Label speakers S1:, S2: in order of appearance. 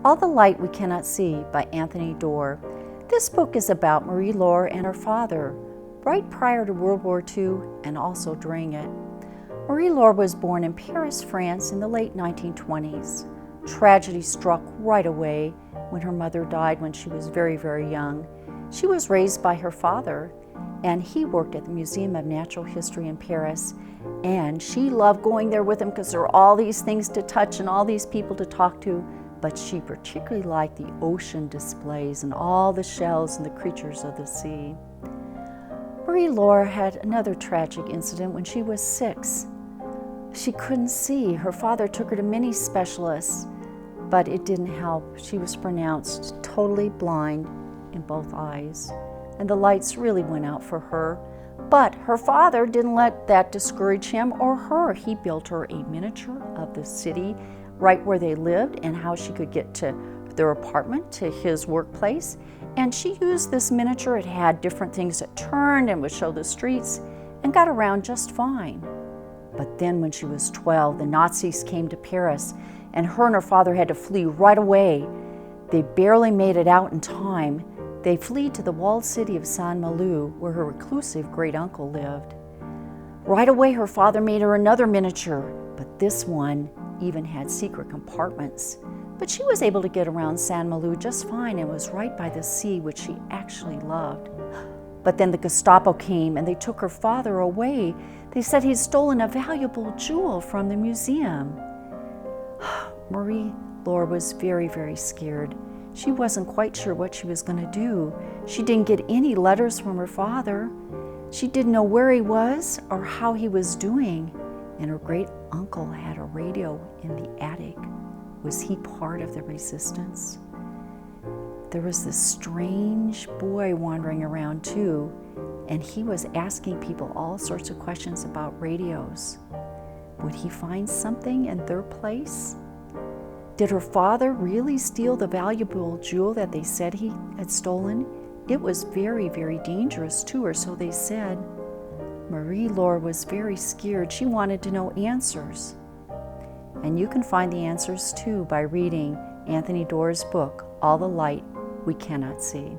S1: All the Light We Cannot See by Anthony Doerr. This book is about Marie-Laure and her father, right prior to World War II and also during it. Marie-Laure was born in Paris, France in the late 1920s. Tragedy struck right away when her mother died when she was very, very young. She was raised by her father, and he worked at the Museum of Natural History in Paris, and she loved going there with him because there were all these things to touch and all these people to talk to, but she particularly liked the ocean displays and all the shells and the creatures of the sea. Marie-Laure had another tragic incident when she was 6. She couldn't see. Her father took her to many specialists, but it didn't help. She was pronounced totally blind in both eyes, and the lights really went out for her. But her father didn't let that discourage him or her. He built her a miniature of the city right where they lived and how she could get to their apartment, to his workplace. And she used this miniature. It had different things that turned and would show the streets and got around just fine. But then when she was 12, the Nazis came to Paris, and her father had to flee right away. They barely made it out in time. They fled to the walled city of Saint-Malo, where her reclusive great-uncle lived. Right away, her father made her another miniature, but this one even had secret compartments. But she was able to get around Saint-Malo just fine and was right by the sea, which she actually loved. But then the Gestapo came and they took her father away. They said he'd stolen a valuable jewel from the museum. Marie-Laure was very, very scared. She wasn't quite sure what she was going to do. She didn't get any letters from her father. She didn't know where he was or how he was doing. And her great uncle had a radio in the attic. Was he part of the resistance? There was this strange boy wandering around too, and he was asking people all sorts of questions about radios. Would he find something in their place? Did her father really steal the valuable jewel that they said he had stolen? It was very, very dangerous to her, so they said. Marie-Laure was very scared. She wanted to know answers. And you can find the answers too by reading Anthony Doerr's book, All the Light We Cannot See.